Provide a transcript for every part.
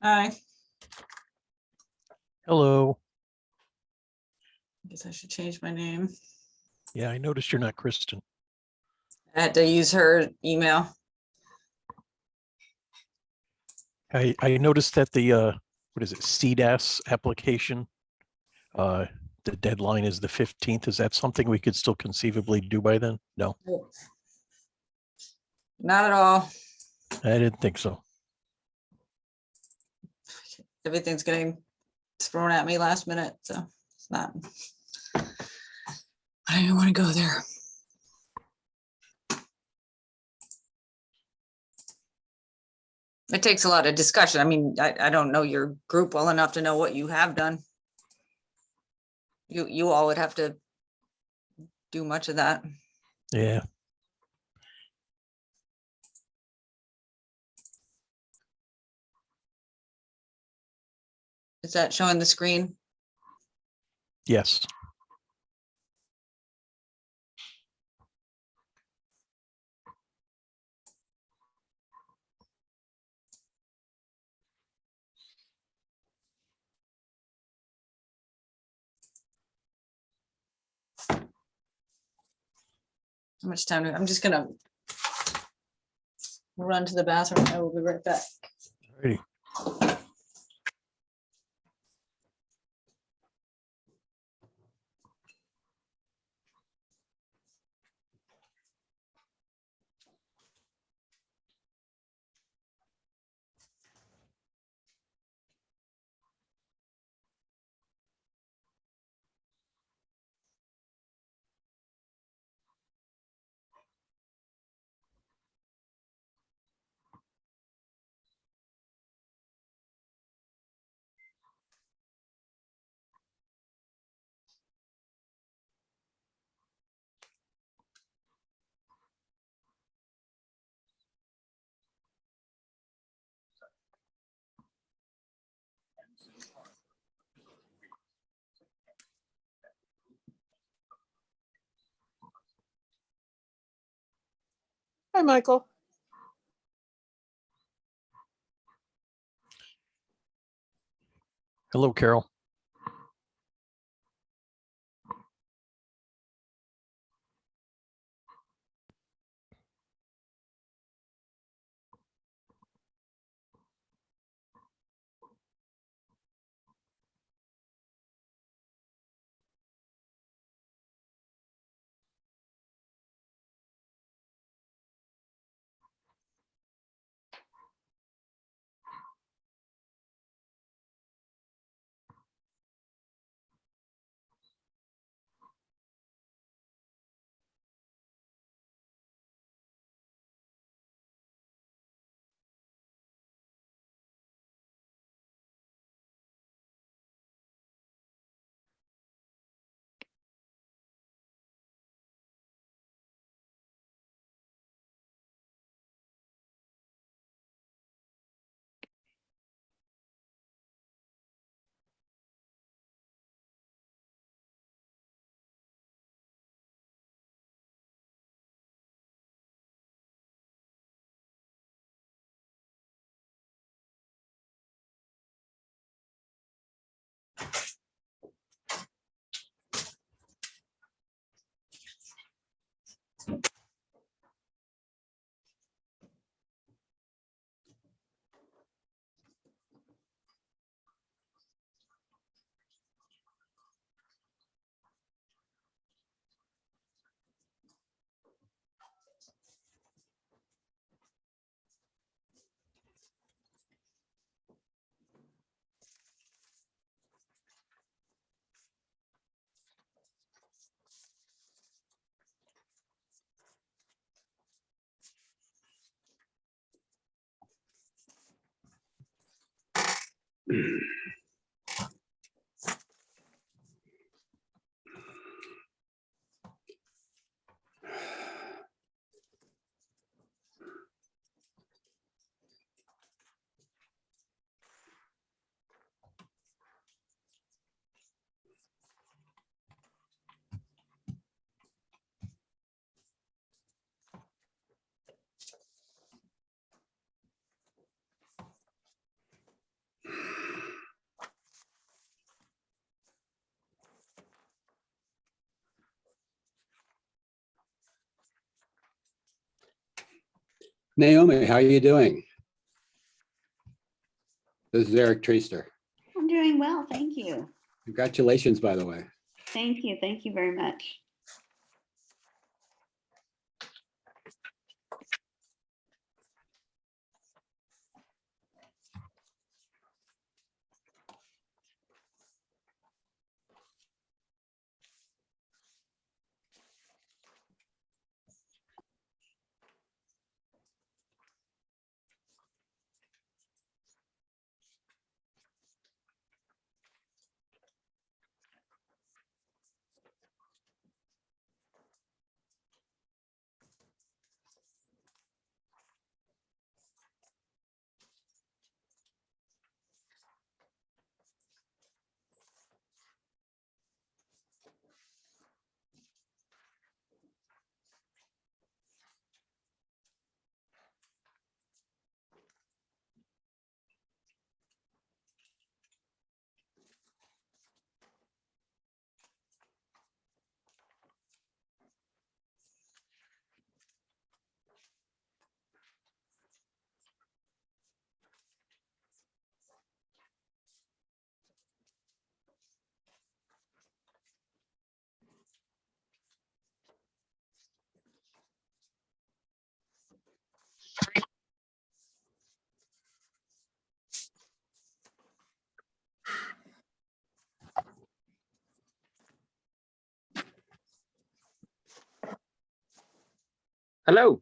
Hi. Hello. I guess I should change my name. Yeah, I noticed you're not Kristen. I had to use her email. I noticed that the what is it, CEDAS application, the deadline is the 15th. Is that something we could still conceivably do by then? No, Not at all. I didn't think so. Everything's getting thrown at me last minute, so it's not. I don't even want to go there. It takes a lot of discussion. I mean, I don't know your group well enough to know what you have done. You all would have to do much of that. Yeah. Is that showing the screen? Yes. How much time? I'm just gonna run to the bathroom. I will be right back. Alrighty. Hi, Michael. Hello, Carol. Naomi, how are you doing? This is Eric Treaster. I'm doing well, thank you. Congratulations, by the way. Thank you very much. Hello.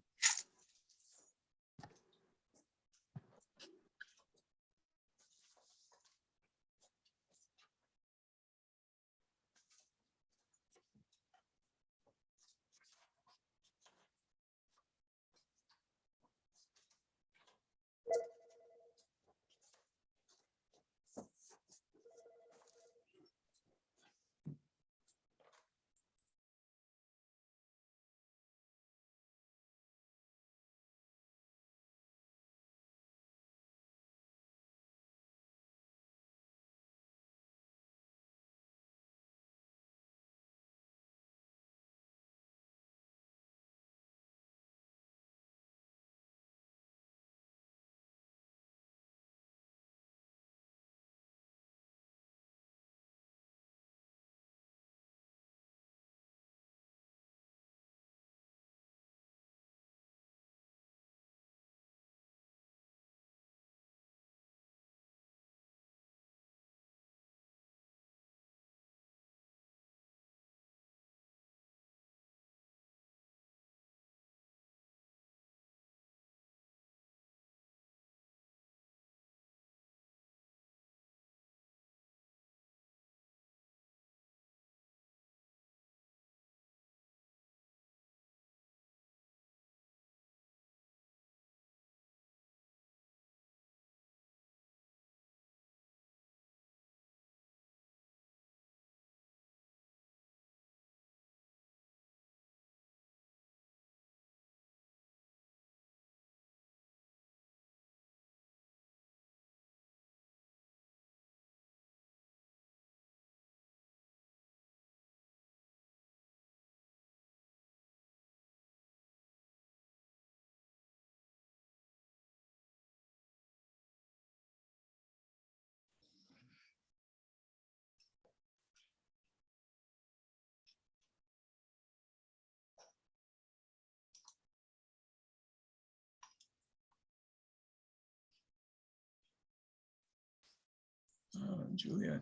Juliet.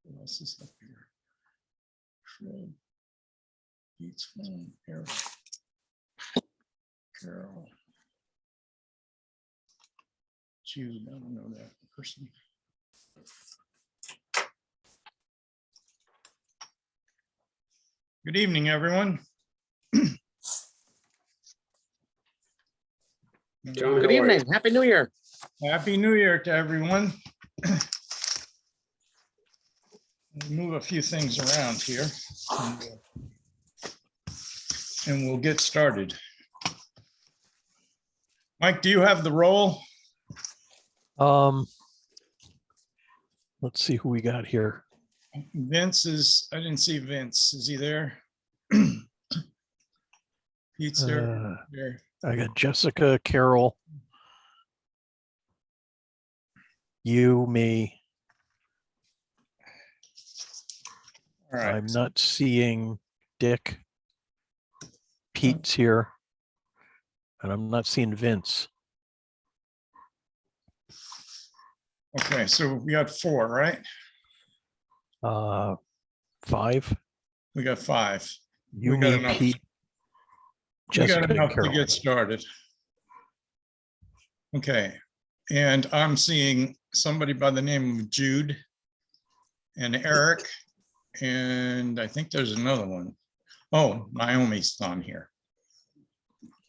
What else is up here? Fred. Pete's phone. Eric. Carol. Jude. I don't know that person. Good evening, everyone. Good evening. Happy New Year. Happy New Year to everyone. Move a few things around here. And we'll get started. Mike, do you have the roll? Let's see who we got here. Vince is, I didn't see Vince. Is he there? Pete's there. There. I got Jessica, Carol, you, me. All right. I'm not seeing Dick. Pete's here. And I'm not seeing Vince. Okay, so we got 4, right? 5. We got 5. You, We got me, enough. Pete, We got Jessica, and enough to Carol. get started. Okay, and I'm seeing somebody by the name of Jude and Eric, and I think there's another one. Oh, Naomi's on here.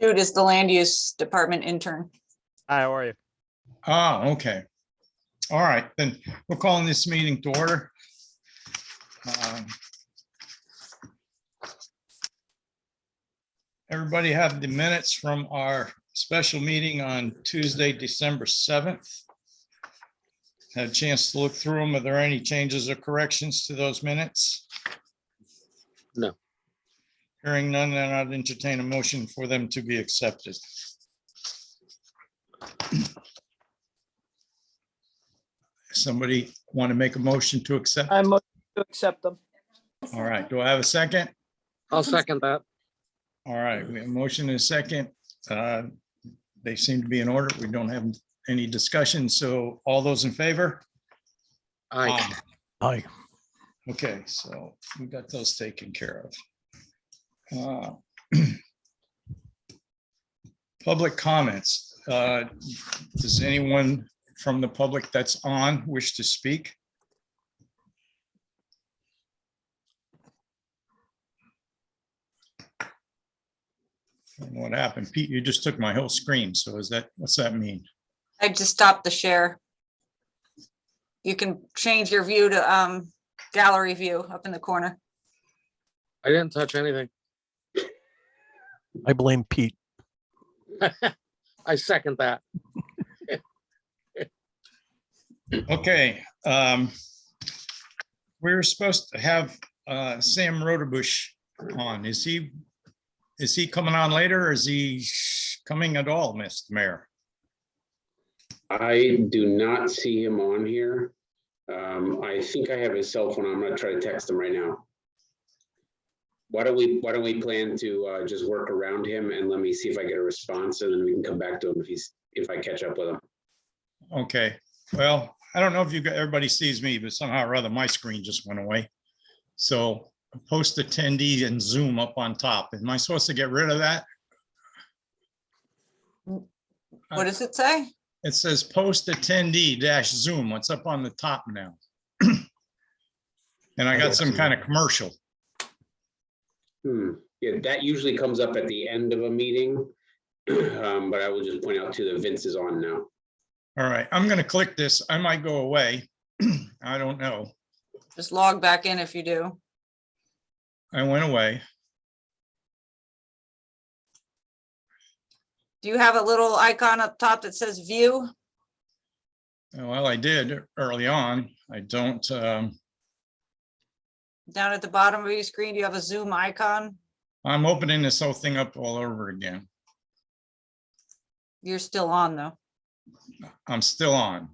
Jude is the land use department intern. Hi, how are you? Ah, okay. All right, then we're calling this meeting to order. Everybody have the minutes from our special meeting on Tuesday, December 7th. Had a chance to look through them. Are there any changes or corrections to those minutes? No. Hearing none, then I'd entertain a motion for them to be accepted. Somebody want to make a motion to accept? I'm to accept them. All right, do I have a second? I'll second that. All right, we have a motion and a second. They seem to be in order. We don't have any discussion, so all those in favor? Aye. Hi. Okay, so we got those taken care of. Public comments. Does anyone from the public that's on wish to speak? I don't know what happened. Pete, you just took my whole screen. So is that, what's that mean? I just stopped the share. You can change your view to gallery view up in the corner. I didn't touch anything. I blame Pete. I second that. Okay. We were supposed to have Sam Roudebush on. Is he coming on later or is he coming at all, Mr. Mayor? I do not see him on here. I think I have his cell phone. I'm gonna try to text him right now. Why don't we plan to just work around him and let me see if I get a response and then we can come back to him if I catch up with him. Okay, well, I don't know if everybody sees me, but somehow or other, my screen just went away. So post attendee and Zoom up on top. Am I supposed to get rid of that? What does it say? It says post attendee dash Zoom. What's up on the top now? And I got some kind of commercial. Yeah, that usually comes up at the end of a meeting. But I will just point out too that Vince is on now. All right, I'm gonna click this. I might go away. I don't know. Just log back in if you do. I went away. Do you have a little icon up top that says view? Well, I did early on. I don't, Down at the bottom of your screen, do you have a Zoom icon? I'm opening this whole thing up all over again. You're still on though. I'm still on.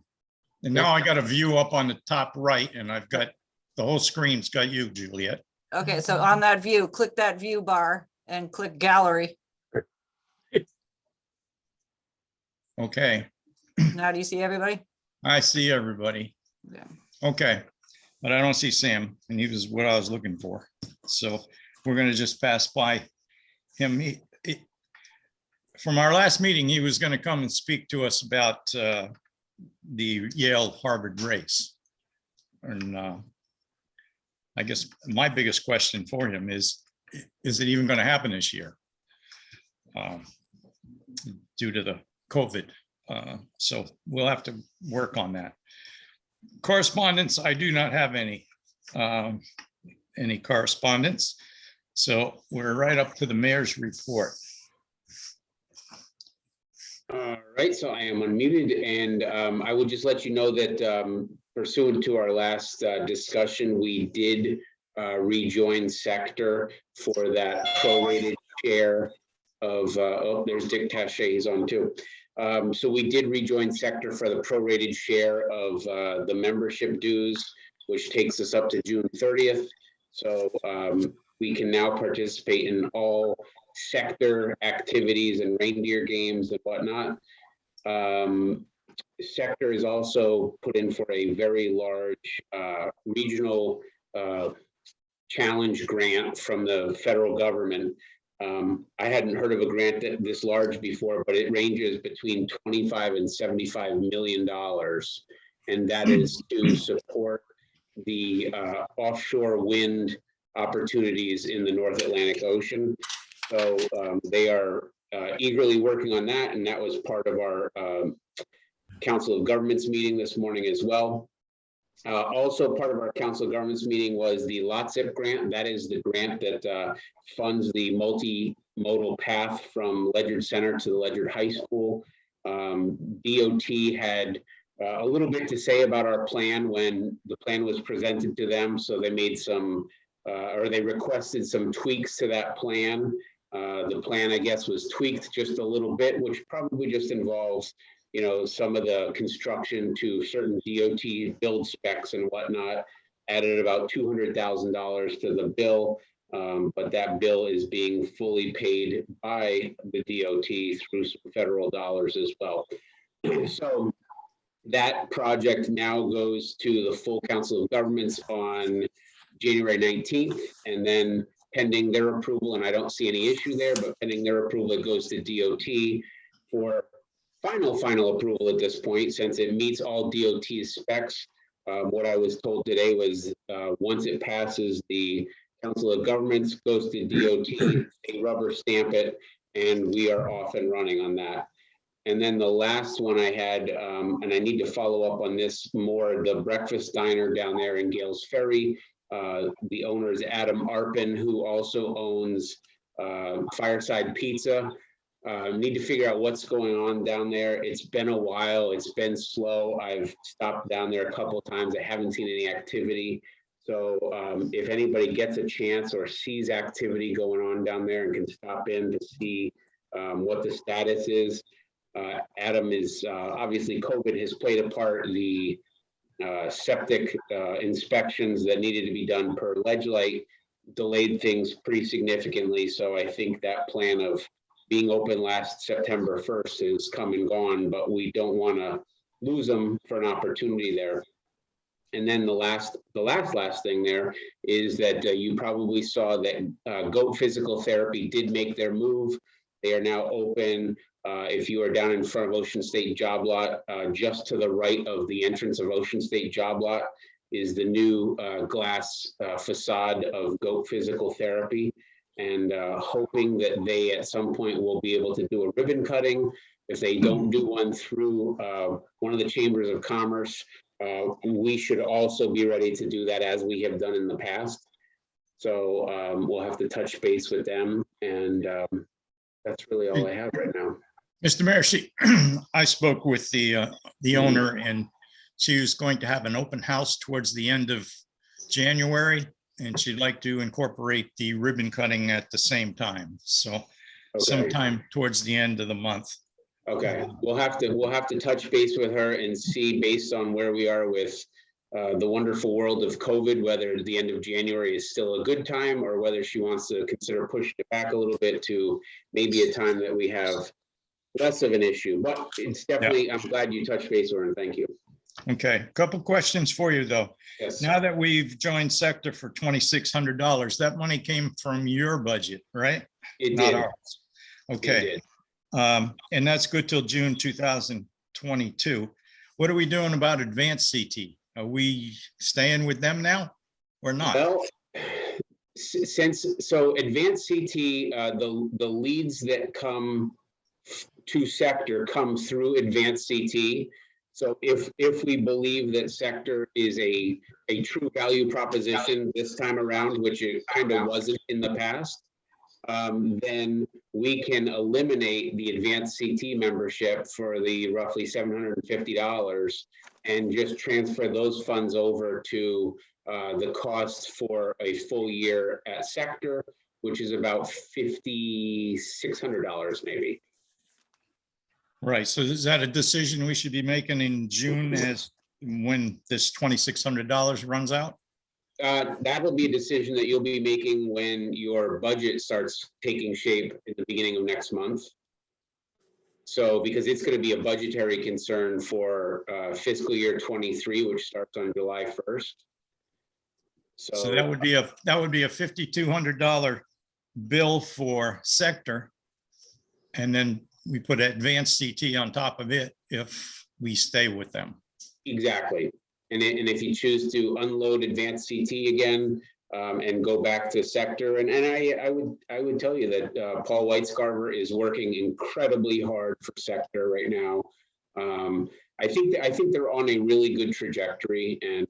And now I got a view up on the top right and I've got, the whole screen's got you, Juliet. Okay, so on that view, click that view bar and click gallery. Okay, Now do you see everybody? I see everybody. Yeah. Okay, but I don't see Sam and he was what I was looking for. So we're gonna just pass by him. From our last meeting, he was gonna come and speak to us about the Yale Harvard Race. And I guess my biggest question for him is it even gonna happen this year? Due to the COVID. So we'll have to work on that. Correspondence, I do not have any correspondence. So we're right up to the mayor's report. All right, so I am unmuted and I will just let you know that pursuant to our last discussion, we did rejoin sector for that prorated share of, oh, there's Dick Taché, he's on too. So we did rejoin Sector for the prorated share of the membership dues, which takes us up to June 30th. So we can now participate in all sector activities and reindeer games and whatnot. Sector is also put in for a very large regional challenge grant from the federal government. I hadn't heard of a grant this large before, but it ranges between 25 and $75 million. And that is to support the offshore wind opportunities in the North Atlantic Ocean. So they are eagerly working on that. And that was part of our Council of Governments meeting this morning as well. Also part of our Council of Governments meeting was the LOTSIP grant. That is the grant that funds the multimodal path from Ledyard Center to the Ledyard High School. DOT had a little bit to say about our plan when the plan was presented to them. So they made some, or they requested some tweaks to that plan. The plan, I guess, was tweaked just a little bit, which probably just involves, you know, some of the construction to certain DOT build specs and whatnot, added about $200,000 to the bill. But that bill is being fully paid by the DOT through some federal dollars as well. So that project now goes to the full Council of Governments on January 19th, and then pending their approval, and I don't see any issue there, but pending their approval, it goes to DOT for final approval at this point, since it meets all DOT specs. What I was told today was once it passes the Council of Governments, goes to DOT, they rubber stamp it, and we are off and running on that. And then the last one I had, and I need to follow up on this more, the breakfast diner down there in Gales Ferry. The owner is Adam Arpin, who also owns Fireside Pizza. Need to figure out what's going on down there. It's been a while. It's been slow. I've stopped down there a couple of times. I haven't seen any activity. So if anybody gets a chance or sees activity going on down there and can stop in to see what the status is. Adam is obviously COVID has played a part. The septic inspections that needed to be done per Ledgelight delayed things pretty significantly. So I think that plan of being open last September 1st is come and gone, but we don't want to lose them for an opportunity there. And then the last thing there is that you probably saw that Goat Physical Therapy did make their move. They are now open. If you are down in front of Ocean State Job Lot, just to the right of the entrance of Ocean State Job Lot is the new glass facade of Goat Physical Therapy. And hoping that they at some point will be able to do a ribbon cutting. If they don't do one through one of the chambers of commerce, we should also be ready to do that as we have done in the past. So we'll have to touch base with them, and that's really all I have right now. Mr. Mayor, I spoke with the owner, and she was going to have an open house towards the end of January, and she'd like to incorporate the ribbon cutting at the same time. So sometime towards the end of the month. Okay, we'll have to touch base with her and see, based on where we are with the wonderful world of COVID, whether the end of January is still a good time, or whether she wants to consider pushing it back a little bit to maybe a time that we have less of an issue. But it's definitely, I'm glad you touched base with her, and thank you. Okay, a couple questions for you though. Yes. Now that we've joined Sector for $2,600, that money came from your budget, right? It Not did. ours. Okay. And that's good till June 2022. What are we doing about advanced CT? Are we staying with them now or not? Well, since so advanced CT, the leads that come to Sector come through advanced CT. So if we believe that Sector is a true value proposition this time around, which it kind of wasn't in the past, then we can eliminate the advanced CT membership for the roughly $750 and just transfer those funds over to the cost for a full year at Sector. which is about $5,600 maybe. Right, so is that a decision we should be making in June as when this $2,600 runs out? That will be a decision that you'll be making when your budget starts taking shape in the beginning of next month. So, because it's going to be a budgetary concern for fiscal year 23, which starts on July 1st. So that would be a $5,200 bill for sector. And then we put advanced CT on top of it if we stay with them. Exactly. And if you choose to unload advanced CT again and go back to sector, and I would tell you that Paul Whitescarver is working incredibly hard for sector right now. I think they're on a really good trajectory, and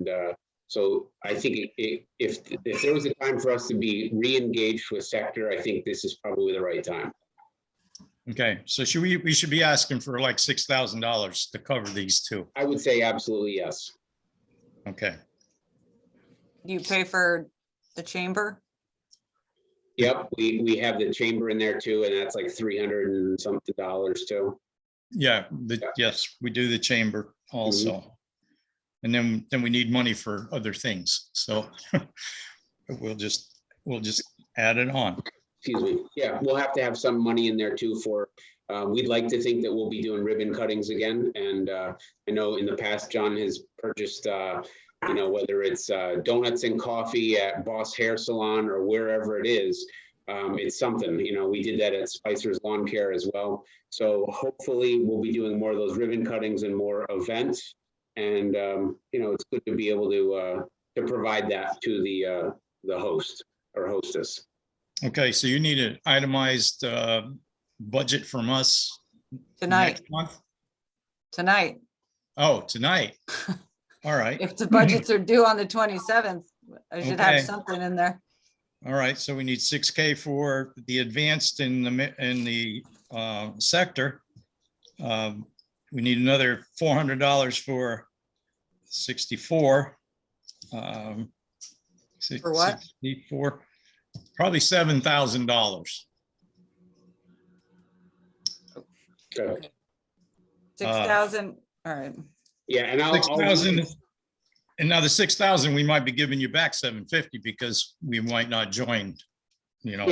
so I think if there was a time for us to be re-engaged with sector, I think this is probably the right time. Okay, so we should be asking for like $6,000 to cover these two. I would say absolutely yes. Okay, Do you pay for the chamber? Yep, we have the chamber in there too, and that's like $300 and something too. yeah, yes, we do the chamber also. And then we need money for other things, so we'll just add it on. Excuse me. Yeah, we'll have to have some money in there too for, we'd like to think that we'll be doing ribbon cuttings again. And I know in the past, John has purchased, whether it's donuts and coffee at Boss Hair Salon or wherever it is, it's something, we did that at Spicer's Lawn Care as well. So hopefully we'll be doing more of those ribbon cuttings and more events. And, it's good to be able to provide that to the host or hostess. Okay, so you need an itemized budget from us Tonight, next month? tonight. Oh, tonight. All right, If the budgets are due on the 27th, I should have Okay. something in there. all right. So we need $6K for the advanced in the sector. We need another $400 for 64. For what? 64, probably $7,000. Okay. 6,000, all right. Yeah, and I'll 6,000. And now the 6,000, we might be giving you back 750 because we might not join, Yeah,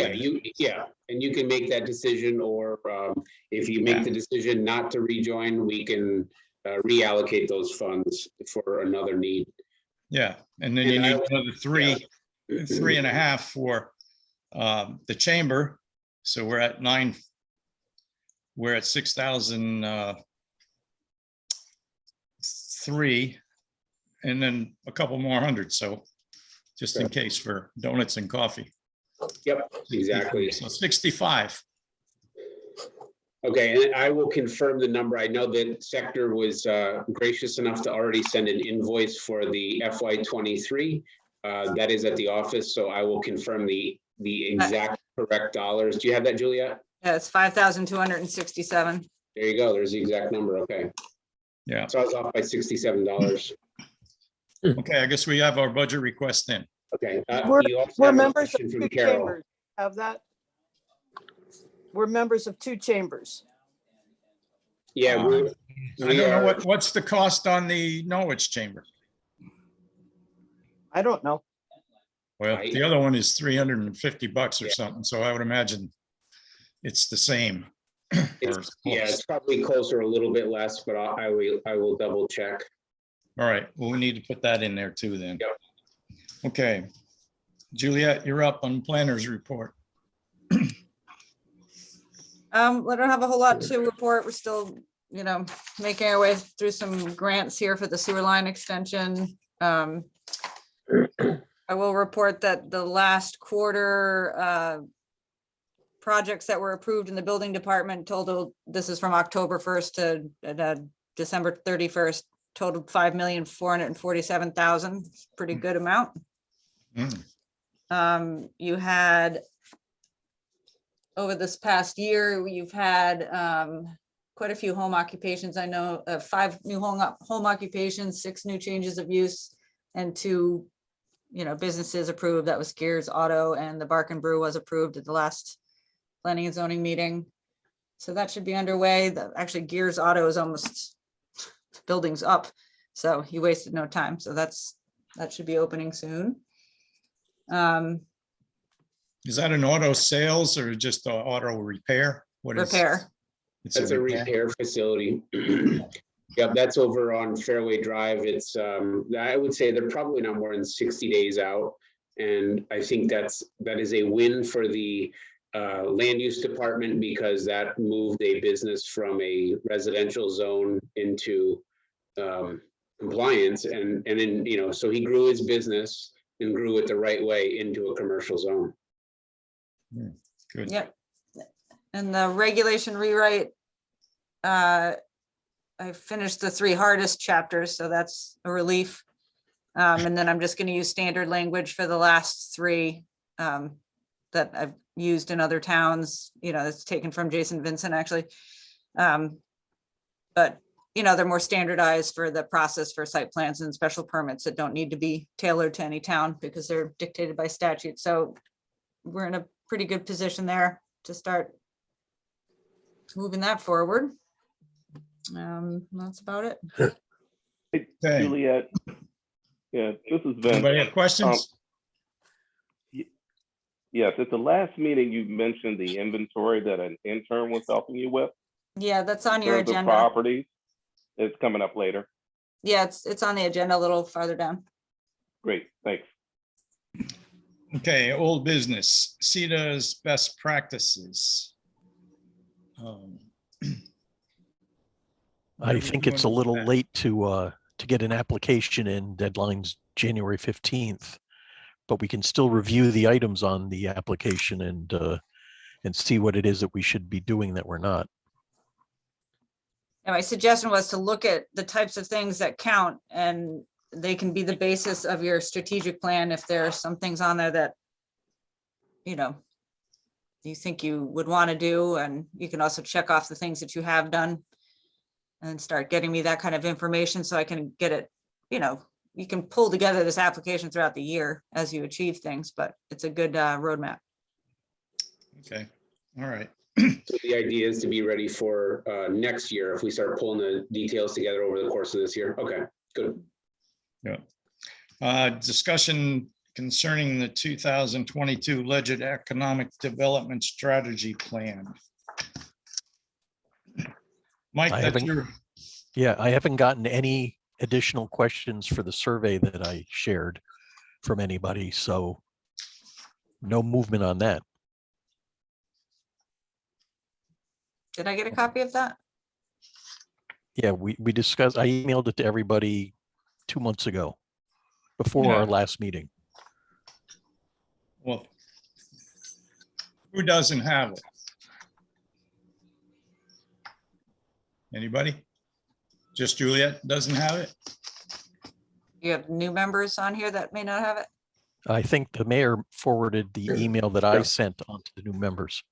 and you can make that decision, or if you make the decision not to rejoin, we can reallocate those funds for another need. Yeah, and then you And need I- another three and a half for the chamber. So we're at 9. We're at 6,003, and then a couple more hundred. So just in case for donuts and coffee. Yep, exactly. So 65. Okay, and I will confirm the number. I know that Sector was gracious enough to already send an invoice for the FY23. That is at the office, so I will confirm the exact correct dollars. Do you have that, Juliet? Yeah, it's 5,267. There you go. There's the exact number. Okay. Yeah. So I was off by $67. Okay, I guess we have our budget request in. Okay. We're- you also We're have a members of question from two Carol. chambers. Have that? We're members of two chambers. Yeah, I we don't know are. what's the cost on the Norwich chamber. I don't know. Well, Right. the other one is $350 or Yeah. something, so I would imagine it's the same. or It's, yeah, close. it's probably closer, a little bit less, but I will double check. All right, well, we need to put that in there too then. Yep. Okay. Juliet, you're up on planner's report. We don't have a whole lot to report. We're still, making our way through some grants here for the sewer line extension. I will report that the last quarter projects that were approved in the building department total, this is from October 1st to December 31st, totaled $5,447,000. Pretty good amount. Mm, You had, over this past year, you've had quite a few home occupations. I know 5 new home occupations, 6 new changes of use, and 2 businesses approved. That was Gears Auto, and the Bark and Brew was approved at the last planning and zoning meeting. So that should be underway. Actually, Gears Auto is almost buildings up, so he wasted no time. So that should be opening soon. Is that an auto sales or just an auto repair? What is? Repair. It's That's a repair facility. Yep, that's over on Fairway Drive. It's, I would say they're probably not more than 60 days out. And I think that is a win for the land use department, because that moved a business from a residential zone into compliance. And then, so he grew his business and grew it the right way into a commercial zone. Good. Yep. And the regulation rewrite, I finished the 3 hardest chapters, so that's a relief. And then I'm just going to use standard language for the last 3 that I've used in other towns. It's taken from Jason Vincent, actually. But, they're more standardized for the process for site plans and special permits that don't need to be tailored to any town because they're dictated by statute. So we're in a pretty good position there to start moving that forward. That's about it. Hey, Okay. Juliet. Yeah, this has been. Anybody have questions? Yes, at the last meeting, you mentioned the inventory that an intern was helping you with. Yeah, that's on in your terms of agenda. Properties. It's coming up later. Yeah, it's on the agenda a little farther down. Great, thanks. Okay, old business, CEDAS best practices. I think it's a little late to get an application in. Deadline's January 15th, but we can still review the items on the application and see what it is that we should be doing that we're not. And my suggestion was to look at the types of things that count, and they can be the basis of your strategic plan. If there are some things on there that, you think you would want to do, and you can also check off the things that you have done and start getting me that kind of information so I can get it, you can pull together this application throughout the year as you achieve things, but it's a good roadmap. Okay, all right. So the idea is to be ready for next year if we start pulling the details together over the course of this year. Okay, good. Yeah. Discussion concerning the 2022 Ledyard Economic Development Strategy Plan. Mike, I that's haven't- your, Yeah, I haven't gotten any additional questions for the survey that I shared from anybody, so no movement on that. Did I get a copy of that? Yeah, we discussed, I emailed it to everybody 2 months ago, before our Yeah. last meeting. well, who doesn't have it? Anybody? Just Juliet doesn't have it? You have new members on here that may not have it? I think the mayor forwarded the email that I sent on to the new members.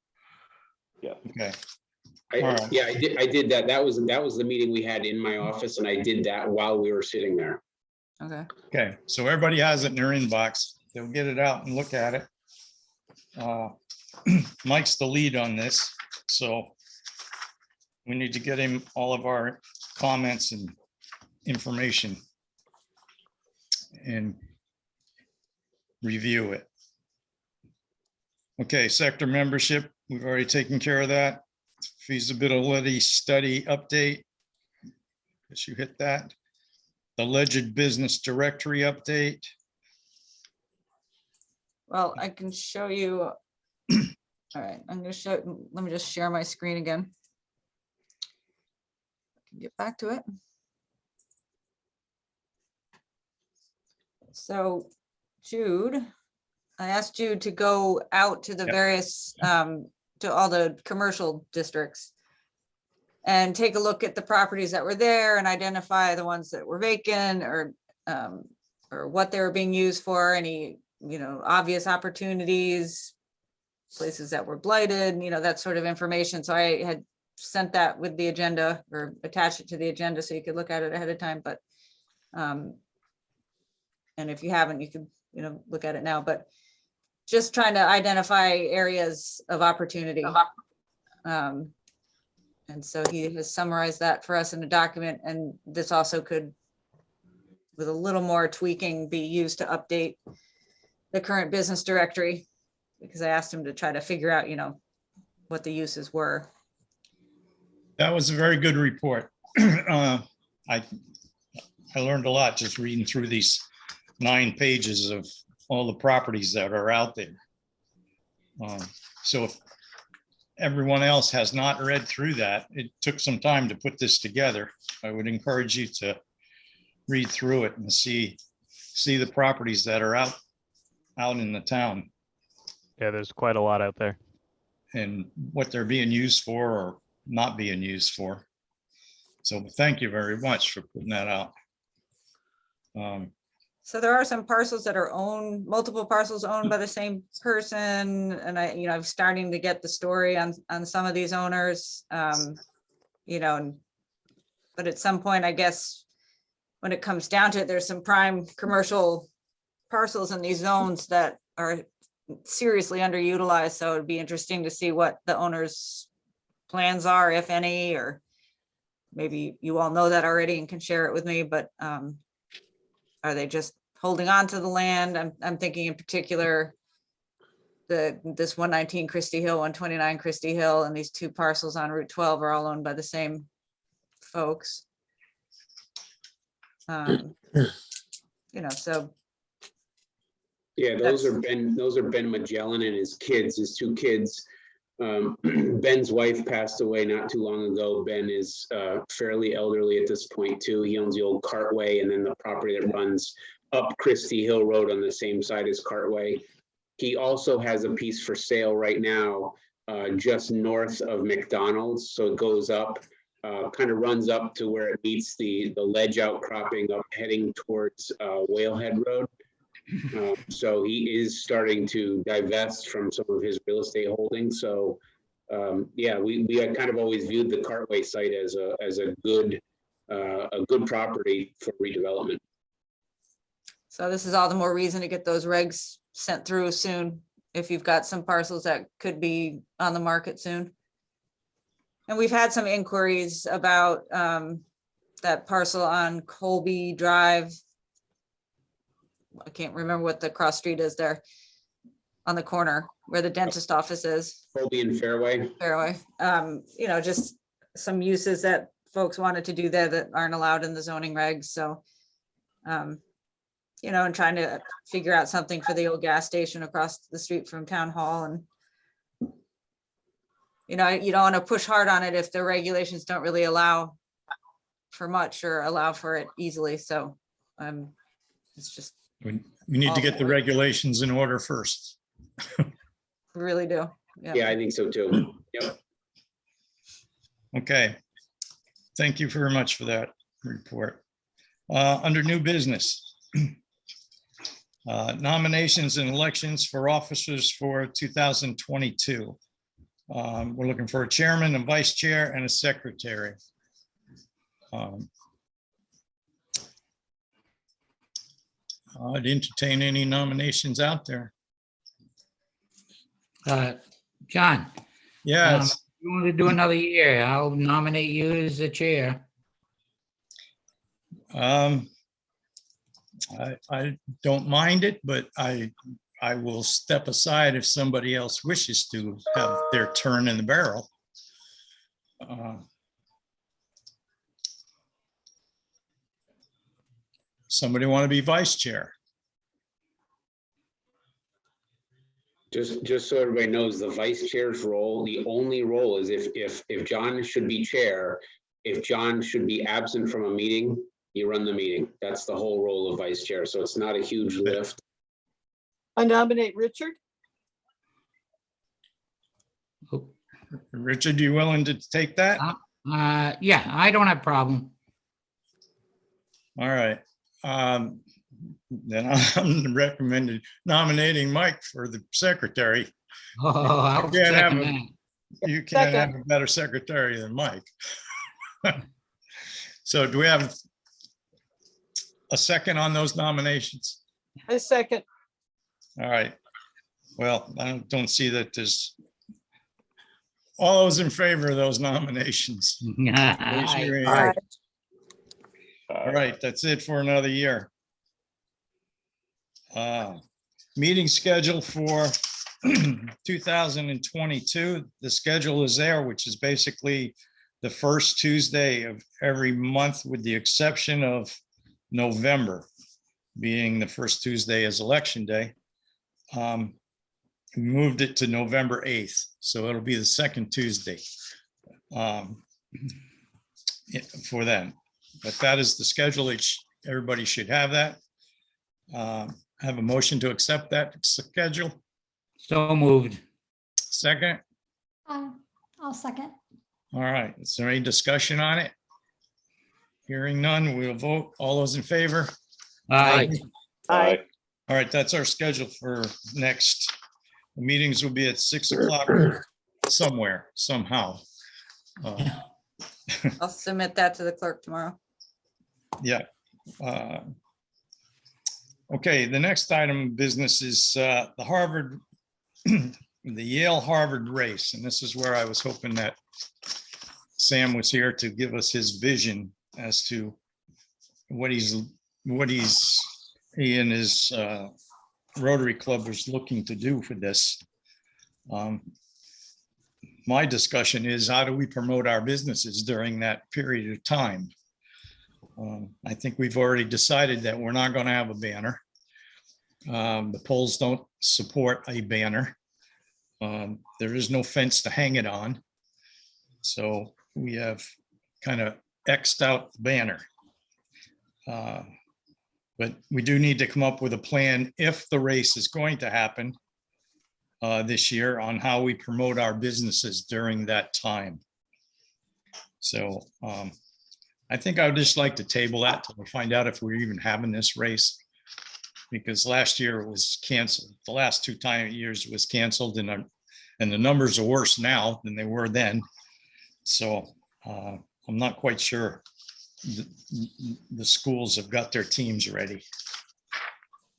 Yes. Okay, All right. Yeah, I did that. That was the meeting we had in my office, and I did that while we were sitting there. Okay. okay, so everybody has it in their inbox. They'll get it out and look at it. Mike's the lead on this, so we need to get him all of our comments and information and review it. Okay, sector membership, we've already taken care of that. Feasibility study update. Guess you hit that. The Ledyard Business Directory update. Well, I can show you. All right, I'm gonna show, let me just share my screen again. Get back to it. So Jude, I asked Jude to go out to the Yep. various, to all the commercial districts and take a look at the properties that were there and identify the ones that were vacant or what they were being used for, any, obvious opportunities, places that were blighted, that sort of information. So I had sent that with the agenda or attached it to the agenda so you could look at it ahead of time, but and if you haven't, you could look at it now, but just trying to identify areas of opportunity. And so he has summarized that for us in a document, and this also could, with a little more tweaking, be used to update the current business directory, because I asked him to try to figure out, what the uses were. That was a very good report. I learned a lot just reading through these 9 pages of all the properties that are out there. So if everyone else has not read through that, it took some time to put this together. I would encourage you to read through it and see the properties that are out in the town Yeah, there's quite a lot out there. and what they're being used for or not being used for. So thank you very much for putting that out. So there are some parcels that are multiple parcels owned by the same person. And I'm starting to get the story on some of these owners, but at some point, I guess, when it comes down to it, there's some prime commercial parcels in these zones that are seriously underutilized. So it'd be interesting to see what the owners' plans are, if any, or maybe you all know that already and can share it with me, but are they just holding on to the land? I'm thinking in particular, this 119 Christie Hill, 129 Christie Hill, and these 2 parcels on Route 12 are all owned by the same folks. So Yeah, those are Ben Magellan and his 2 kids. Ben's wife passed away not too long ago. Ben is fairly elderly at this point too. He owns the old Cartway and then the property that runs up Christie Hill Road on the same side as Cartway. He also has a piece for sale right now just north of McDonald's. So it goes up, kind of runs up to where it meets the ledge outcropping up heading towards Whalehead Road. So he is starting to divest from some of his real estate holdings. So yeah, we had kind of always viewed the Cartway site as a good property for redevelopment. So this is all the more reason to get those regs sent through soon, if you've got some parcels that could be on the market soon. And we've had some inquiries about that parcel on Colby Drive. I can't remember what the cross street is there on the corner where the dentist office is. Colby and Fairway. Just some uses that folks wanted to do there that aren't allowed in the zoning regs. So, and trying to figure out something for the old gas station across the street from town hall. And, you don't want to push hard on it if the regulations don't really allow for much or allow for it easily. So, it's just. We need to get the regulations in order first. We really do. Yeah, I think so too. Yep. Okay. Thank you very much for that report. Under new business, nominations and elections for officers for 2022. We're looking for a chairman, a vice chair, and a secretary. I'd entertain any nominations out there. John, Yes, you want to do another year? I'll nominate you as the chair. I don't mind it, but I will step aside if somebody else wishes to have their turn in the barrel. Somebody want to be vice chair? Just so everybody knows, the vice chair's role, the only role is if John should be chair, if John should be absent from a meeting, you run the meeting. That's the whole role of vice chair. So it's not a huge lift. I nominate Richard. Richard, you willing to take that? Yeah, I don't have a problem. All right. Then I'm recommended nominating Mike for the secretary. Oh, I'll You can't have second that. You can't have a better secretary than Mike. So do we have a second on those nominations? I second. All right. Well, I don't see that there's all those in favor of those nominations. Raise your Aye. hand. Aye. All right, that's it for another year. Meeting schedule for 2022. The schedule is there, which is basically the first Tuesday of every month, with the exception of November being the first Tuesday as election day. We moved it to November 8th, so it'll be the second Tuesday for them. But that is the schedule. Everybody should have that. Have a motion to accept that schedule. So moved. Second. I'll second. All right. Is there any discussion on it? Hearing none, we'll vote. All those in favor? Aye. Aye. All right, that's our schedule for next. The meetings will be at 6 o'clock somewhere, somehow. I'll submit that to the clerk tomorrow. Yeah. Okay, the next item of business is the Yale Harvard Race. And this is where I was hoping that Sam was here to give us his vision as to what he and his Rotary Club was looking to do for this. My discussion is, how do we promote our businesses during that period of time? I think we've already decided that we're not going to have a banner. The polls don't support a banner. There is no fence to hang it on. So we have kind of X'd out the banner. But we do need to come up with a plan if the race is going to happen this year, on how we promote our businesses during that time. So I think I would just like to table that till we find out if we're even having this race, because last year it was canceled. The last two years it was canceled, and the numbers are worse now than they were then. So I'm not quite sure the schools have got their teams ready.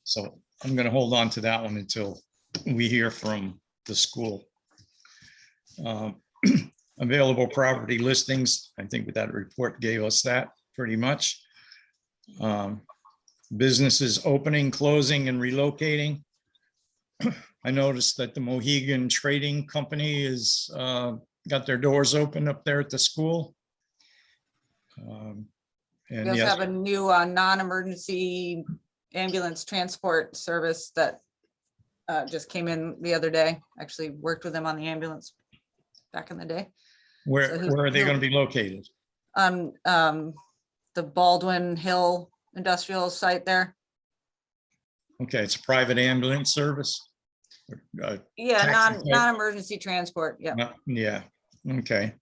So I'm going to hold on to that one until we hear from the school. Available property listings, I think that report gave us that pretty much. Businesses opening, closing, and relocating. I noticed that the Mohegan Trading Company is got their doors open up there at the school. We And also yes, have a new non-emergency ambulance transport service that just came in the other day. Actually worked with them on the ambulance back in the day. where are they going to be located? On the Baldwin Hill industrial site there. Okay, it's a private ambulance service. Yeah, Taxi type? non-emergency transport. Yeah. Yeah, okay.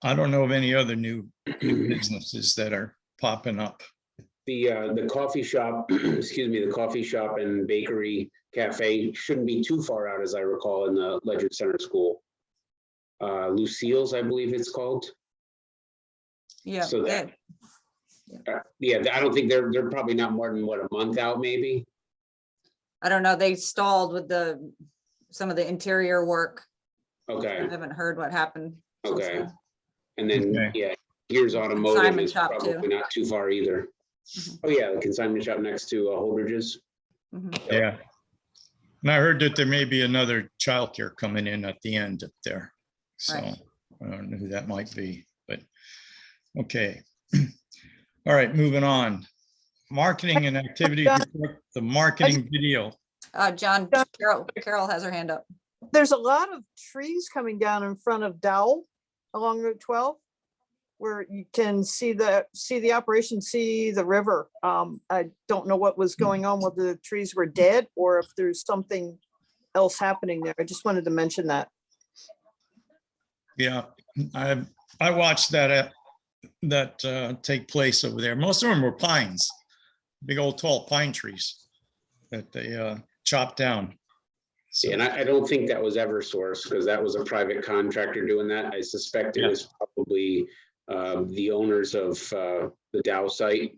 I don't know of any other new businesses that are popping up. The coffee shop, excuse me, the coffee shop and bakery cafe shouldn't be too far out, as I recall, in the Ledyard Center School. Lucille's, I believe it's called. Yeah. So that, yeah, I don't think they're probably not more than, what, a month out, maybe? I don't know. They stalled with some of the interior work. Okay, I haven't heard what happened. since okay. then. And then, Okay. yeah, Gears Automotive Consignment is shop, too. probably not too far either. Mhm. Oh, yeah, the consignment shop next to Holdridge's. Mhm. Yeah. And I heard that there may be another childcare coming in at the end up there. So Right. I don't know who that might be, but okay. All right, moving on. Marketing and activities report, the marketing video. John, Carol has her hand up. There's a lot of trees coming down in front of Dowell along Route 12, where you can see the operation, see the river. I don't know what was going on, whether the trees were dead or if there's something else happening there. I just wanted to mention that. Yeah, I watched that take place over there. Most of them were pines, big old tall pine trees that they chopped down. So, Yeah, and I don't think that was Eversource, because that was a private contractor doing that. I suspect it was probably the owners of the Dow site.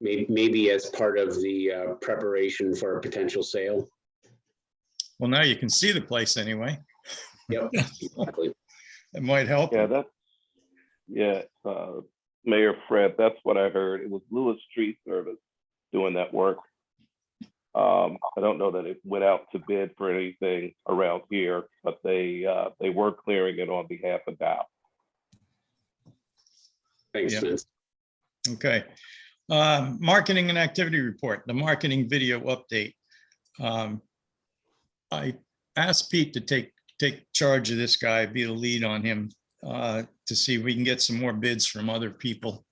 maybe as part of the preparation for a potential sale. Well, now you can see the place anyway. Yep, exactly. It might help. Mayor Fred, that's what I heard. It was Lewis Tree Service doing that work. I don't know that it went out to bid for anything around here, but they were clearing it on behalf of Dow. Thanks, Yeah. Vince. Okay. Marketing and activity report, the marketing video update. I asked Pete to take charge of this guy, be the lead on him, to see if we can get some more bids from other people.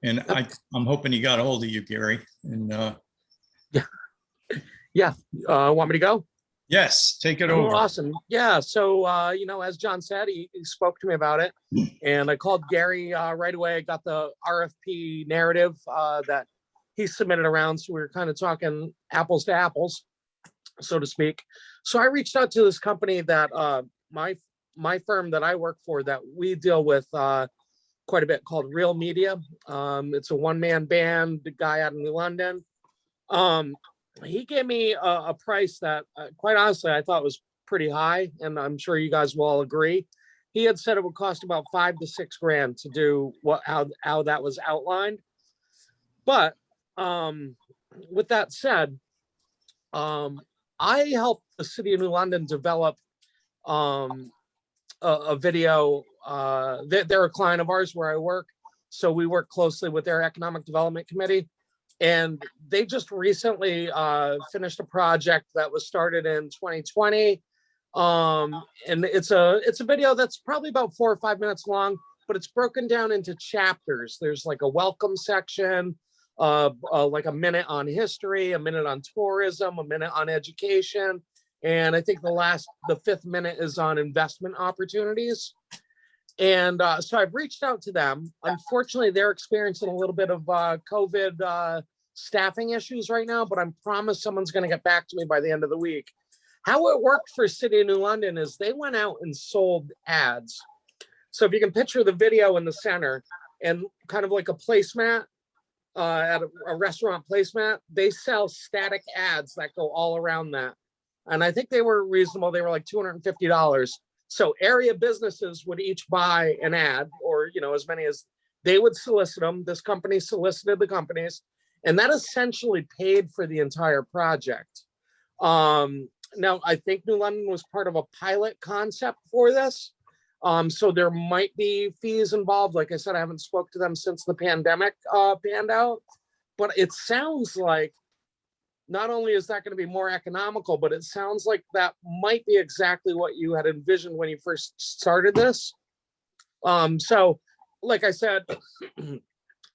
And I'm hoping he got a hold of you, Gary. And Want me to go? yes, take it Oh, over. awesome. Yeah. So, as John said, he spoke to me about it, and I called Gary right away. I got the RFP narrative that he submitted around. So we were kind of talking apples to apples, so to speak. So I reached out to this company that my firm that I work for, that we deal with quite a bit, called Real Media. It's a one-man band, the guy out in New London. He gave me a price that, quite honestly, I thought was pretty high, and I'm sure you guys will all agree. He had said it would cost about $5 to $6 grand to do how that was outlined. But with that said, I helped the city of New London develop a video. They're a client of ours where I work, so we work closely with their economic development committee. And they just recently finished a project that was started in 2020. And it's a video that's probably about 4 or 5 minutes long, but it's broken down into chapters. There's like a welcome section, like a minute on history, a minute on tourism, a minute on education. And I think the 5th minute is on investment opportunities. And so I've reached out to them. Unfortunately, they're experiencing a little bit of COVID staffing issues right now, but I'm promised someone's going to get back to me by the end of the week. How it worked for City of New London is they went out and sold ads. So if you can picture the video in the center and kind of like a placemat, at a restaurant placemat, they sell static ads that go all around that. And I think they were reasonable. They were like $250. So area businesses would each buy an ad, or, as many as they would solicit them. This company solicited the companies, and that essentially paid for the entire project. Now, I think New London was part of a pilot concept for this. So there might be fees involved. Like I said, I haven't spoke to them since the pandemic panned out, but it sounds like not only is that going to be more economical, but it sounds like that might be exactly what you had envisioned when you first started this. So like I said,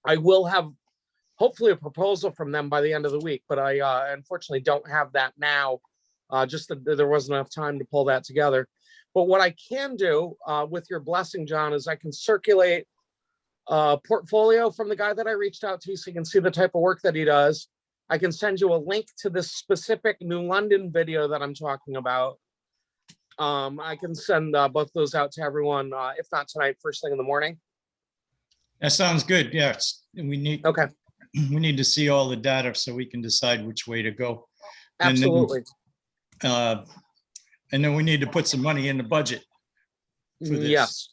I will have hopefully a proposal from them by the end of the week, but I unfortunately don't have that now. Just that there wasn't enough time to pull that together. But what I can do with your blessing, John, is I can circulate a portfolio from the guy that I reached out to, so you can see the type of work that he does. I can send you a link to this specific New London video that I'm talking about. I can send both those out to everyone, if not tonight, first thing in the morning. That sounds good. Yes. We need to see all the data so we can decide which way to go. Absolutely. And then we need to put some money in the budget for this. Yes.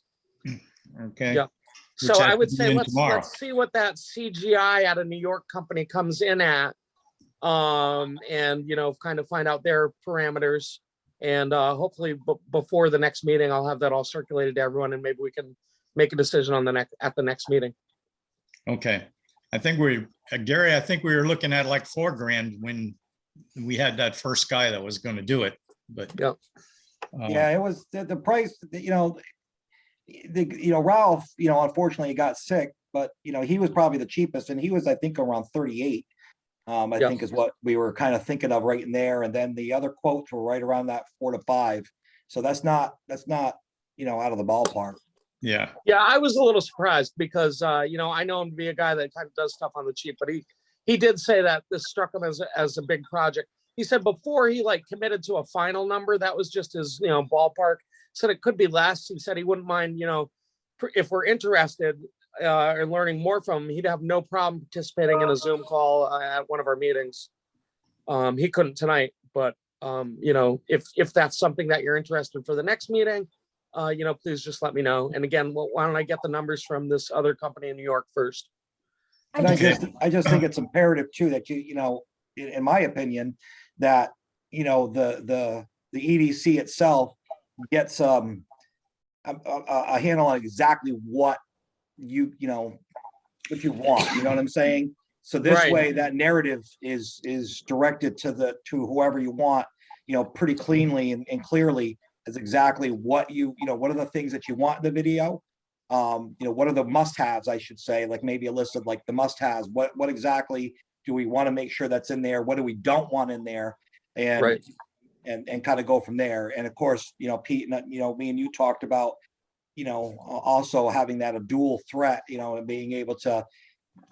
Okay. Yeah. So I would say let's see what that CGI out of New York company comes in at, and kind of find out their parameters, and hopefully before the next meeting I'll have that all circulated to everyone, and maybe we can make a decision on at the next meeting. Okay. I think Gary, I think we were looking at like $4 grand when we had that first guy that was going to do it, but yeah, it was the price, Ralph, unfortunately he got sick, but he was probably the cheapest, and he was, I think, around 38. I think is what we were kind of thinking of right in there. And then the other quotes were right around that 4 to 5. So that's not, out of the ballpark. Yeah. Yeah. I was a little surprised because, I know him to be a guy that kind of does stuff on the cheap, but he did say that this struck him as a big project. He said before he committed to a final number, that was just his, ballpark. Said it could be less. He said he wouldn't mind, if we're interested, or learning more from him, he'd have no problem participating in a Zoom call at one of our meetings. He couldn't tonight, but you know, if that's something that you're interested in for the next meeting, you know, please just let me know. And again, why don't I get the numbers from this other company in New York first? And I just think it's imperative too, that you know, in my opinion, that, you know, the EDC itself gets a handle on exactly what you know, what you want, you know what I'm saying? So this Right. way that narrative is directed to whoever you want, you know, pretty cleanly and clearly as exactly what you know, what are the things that you want in the video? You know, what are the must-haves, I should say, like maybe a list of like the must-haves, what exactly do we want to make sure that's in there? What do we don't want in there? And Right. and kind of go from there. And of course, you know, Pete, you know, me and you talked about, you know, also having that a dual threat, you know, and being able to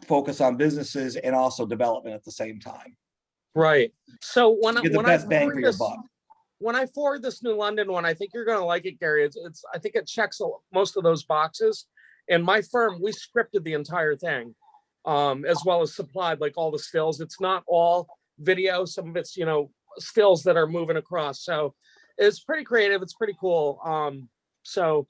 focus on businesses and also development at the same time. Right. So Get the best bang for your buck. when I forward this New London one, I think you're going to like it, Gary. It's I think it checks most of those boxes. And my firm, we scripted the entire thing, as well as supplied like all the stills. It's not all video. Some of it's, you know, stills that are moving across. So it's pretty creative. It's pretty cool. So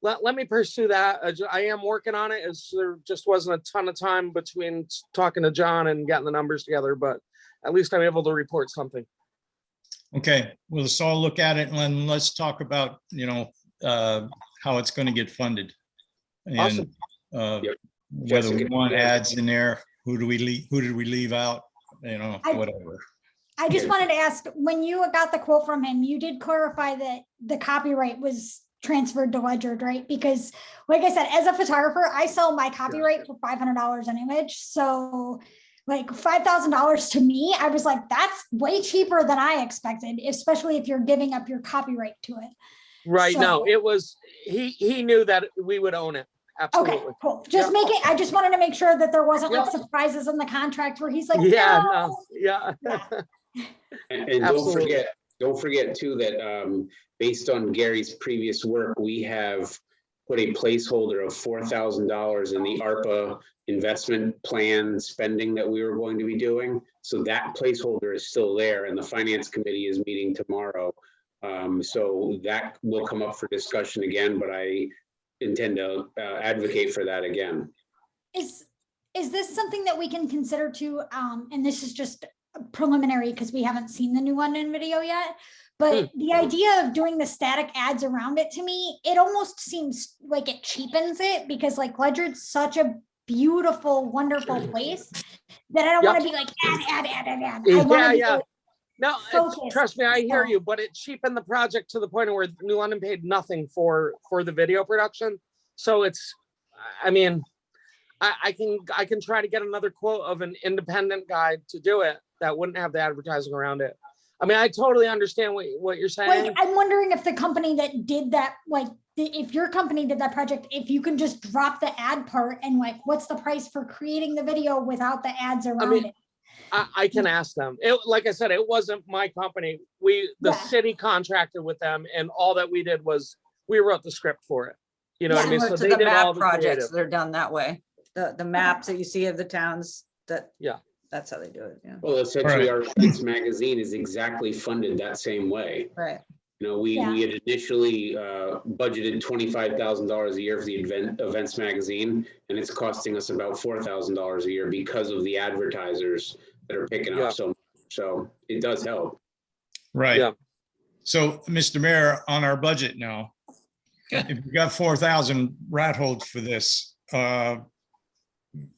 let me pursue that. I am working on it. There just wasn't a ton of time between talking to John and getting the numbers together, but at least I'm able to report something. Okay, well, let's all look at it and then let's talk about, you know, how it's going to get funded. And Awesome. whether we want ads in there, who did we leave out, you know, whatever. I just wanted to ask, when you got the quote from him, you did clarify that the copyright was transferred to Ledyard, right? Because like I said, as a photographer, I sell my copyright for $500 an image. So like $5,000 to me, I was like, that's way cheaper than I expected, especially if you're giving up your copyright to it. Right. So- No, it was, he knew that we would own it. Absolutely. Okay, cool. Just I just wanted to make sure that there wasn't like surprises in the contract where he's like, Yeah, no. no, yeah. And Absolutely. don't forget too, that based on Gary's previous work, we have put a placeholder of $4,000 in the ARPA investment plan spending that we were going to be doing. So that placeholder is still there, and the finance committee is meeting tomorrow. So that will come up for discussion again, but I intend to advocate for that again. Is this something that we can consider too? And this is just preliminary because we haven't seen the New London video yet. But the idea of doing the static ads around it, to me, it almost seems like it cheapens it, because like Ledyard's such a beautiful, wonderful place that I don't want to be like ad. I wanna be like, No, focused. trust me, I hear you, but it cheapened the project to the point where New London paid nothing for the video production. So it's, I mean, I can try to get another quote of an independent guy to do it that wouldn't have the advertising around it. I mean, I totally understand what you're saying. Like, I'm wondering if the company that did that, like, if your company did that project, if you can just drop the ad part and like, what's the price for creating the video without the ads around it? I can ask them. Like I said, it wasn't my company. The city contracted with them, and all that we did was we wrote the script for it. You know what I mean? So they the did all map the projects, creative. they're done that way. The maps that you see of the towns, that's how they do it. Yeah. Well, essentially, our States magazine is exactly funded that same way. Right. You know, we had initially budgeted $25,000 a year for the events magazine, and it's costing us about $4,000 a year because of the advertisers that are picking up. So it does help. Right. Yeah. So, Mr. Mayor, on our budget now, if we got 4,000 rat holes for this,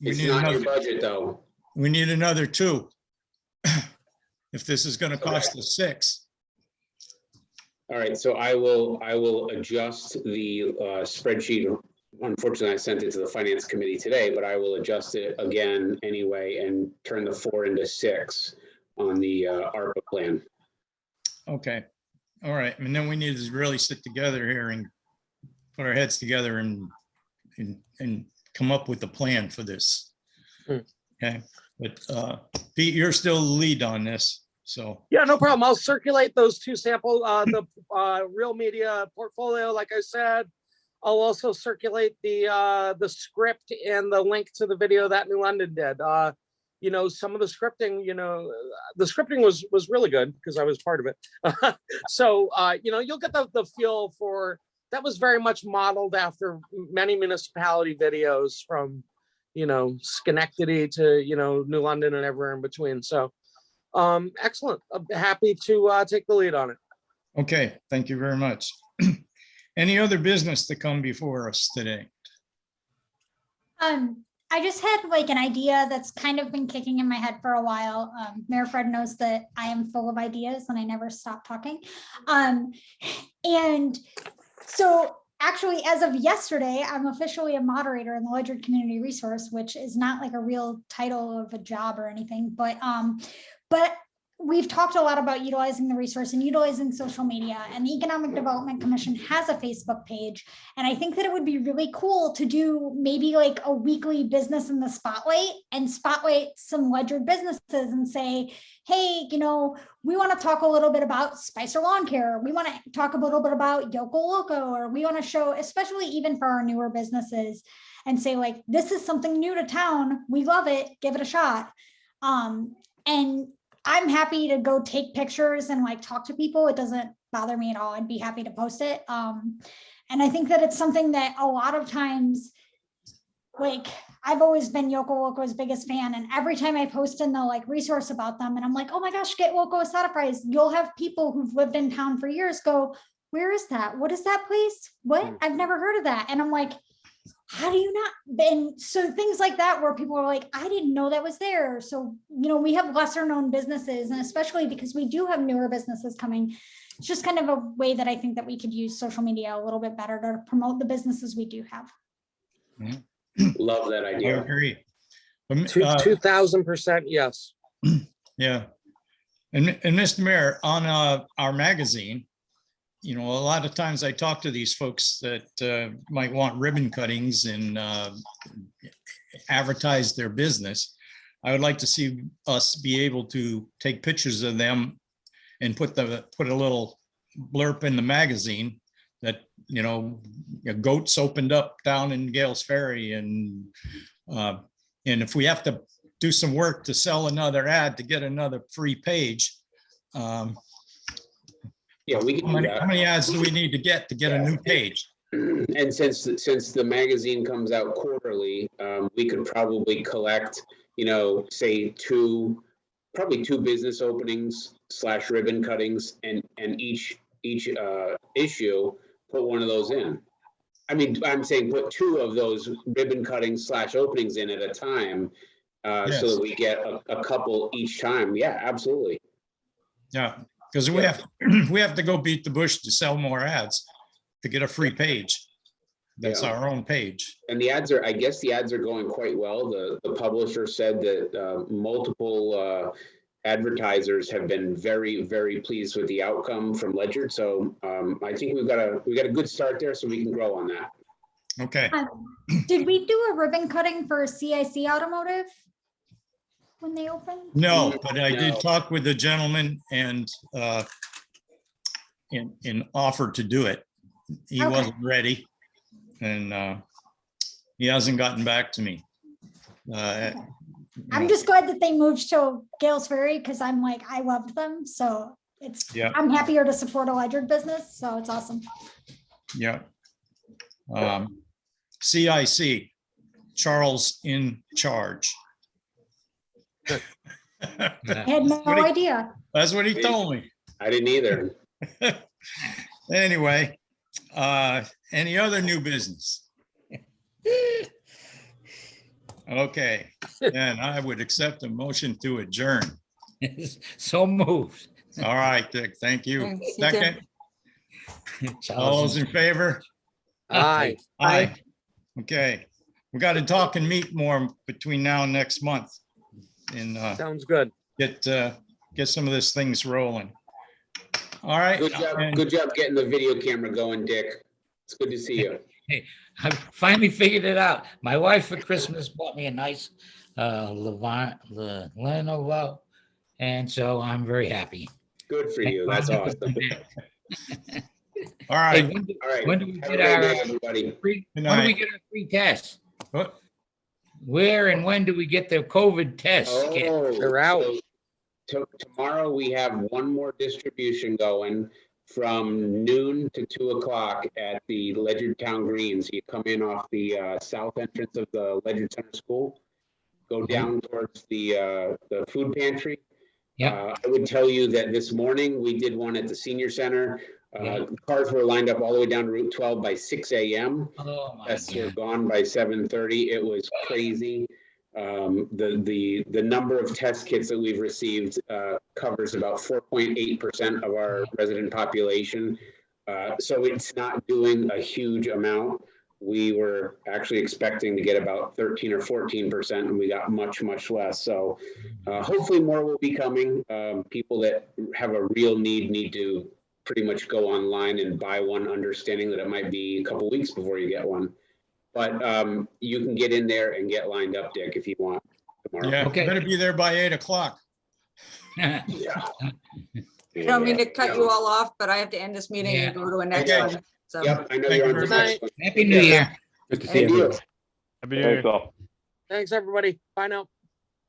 It's not your budget, though. We need another 2. If this is going to cost us 6. All right, so I will adjust the spreadsheet. Unfortunately, I sent it to the finance committee today, but I will adjust it again anyway and turn the 4 into 6 on the ARPA plan. Okay. All right. And then we need to really sit together here and put our heads together and come up with a plan for this. Okay. But Pete, you're still the lead on this. So yeah, no problem. I'll circulate those 2 sample, the real media portfolio, like I said. I'll also circulate the script and the link to the video that New London did. You know, some of the scripting, you know, the scripting was really good because I was part of it. So, you know, you'll get the feel for, that was very much modeled after many municipality videos from, you know, Schenectady to, you know, New London and everywhere in between. So, excellent. I'm happy to take the lead on it. Okay, thank you very much. Any other business to come before us today? I just had like an idea that's kind of been kicking in my head for a while. Mayor Fred knows that I am full of ideas and I never stop talking. And so actually, as of yesterday, I'm officially a moderator in the Ledyard Community Resource, which is not like a real title of a job or anything, but we've talked a lot about utilizing the resource and utilizing social media, and the Economic Development Commission has a Facebook page. And I think that it would be really cool to do maybe like a weekly business in the spotlight and spotlight some Ledyard businesses and say, hey, you know, we want to talk a little bit about Spicer Lawn Care. We want to talk a little bit about Yoko Loco, or we want to show, especially even for our newer businesses, and say like, this is something new to town. We love it. Give it a shot. And I'm happy to go take pictures and like talk to people. It doesn't bother me at all. I'd be happy to post it. And I think that it's something that a lot of times, like I've always been Yoko Loco's biggest fan. And every time I post in the like resource about them and I'm like, oh my gosh, get Loco Asada fries, you'll have people who've lived in town for years go, where is that? What is that place? What? I've never heard of that. And I'm like, how do you not? And so things like that, where people are like, I didn't know that was there. So, you know, we have lesser known businesses, and especially because we do have newer businesses coming, it's just kind of a way that I think that we could use social media a little bit better to promote the businesses we do have. Love that I idea. agree. 2000%, yes. Yeah. And Mr. Mayor, on our magazine, you know, a lot of times I talk to these folks that might want ribbon cuttings and advertise their business. I would like to see us be able to take pictures of them and put a little blurb in the magazine that, you know, goats opened up down in Gales Ferry, and if we have to do some work to sell another ad to get another free page. Yeah, we can do that. How many ads do we need to get a new page? And since the magazine comes out quarterly, we could probably collect, you know, say probably two business openings / ribbon cuttings, and each issue put one of those in. I mean, I'm saying put two of those ribbon cuttings / openings in at a time, Yes. so that we get a couple each time. Yeah, absolutely. Yeah, because we have to go beat the bush to sell more ads to get a free page. That's our own page. And the ads I guess the ads are going quite well. The publisher said that multiple advertisers have been very, very pleased with the outcome from Ledyard. So I think we got a good start there, so we can grow on that. Okay. Did we do a ribbon cutting for CIC Automotive when they opened? No, but I did talk with the gentleman and offered to do it. He wasn't ready, and he hasn't gotten back to me. I'm just glad that they moved to Gales Ferry, because I'm like, I loved them. So I'm happier to support a Ledyard business. So it's awesome. Yeah. CIC, Charles in charge. I had no idea. That's what he told me. I didn't either. Anyway, any other new business? Okay, and I would accept a motion to adjourn. So moved. All right, Dick, thank you. Thanks, you Second, all those in favor? Aye. Aye. Okay, we got to talk and meet more between now and next month. And sounds good. Get some of this things rolling. All right. Good job getting the video camera going, Dick. It's good to see you. Hey, I finally figured it out. My wife for Christmas bought me a nice Lenovo, and so I'm very happy. Good for you. That's awesome. All Hey, right. All right. when do we Have a get great our day, everybody. free, Good when do we night. get our free tests? What? Where and when do we get the COVID tests? They're out. Tomorrow, we have one more distribution going from noon to 2 o'clock at the Ledyard Town Greens. You come in off the south entrance of the Ledyard Center School, go down towards the food pantry. Yeah. I would tell you that this morning, we did one at the senior center. Yeah. Cars were lined up all the way down to Route 12 by 6 a.m. Oh, my Tests were God. gone by 7:30. It was crazy. The number of test kits that we've received covers about 4.8% of our resident population. So it's not doing a huge amount. We were actually expecting to get about 13 or 14%, and we got much, much less. So hopefully more will be coming. People that have a real need to pretty much go online and buy one, understanding that it might be a couple weeks before you get one. But you can get in there and get lined up, Dick, if you want tomorrow. Yeah, Okay. better be there by 8 o'clock. Yeah. I don't mean to cut you all off, but I have to end this meeting and go to a next Okay. one. So. Yep, I know Thank you're you on the very next one. Happy New Year. Good to see Thank you. you. Happy New Year. Thanks all. Thanks, everybody. Bye now.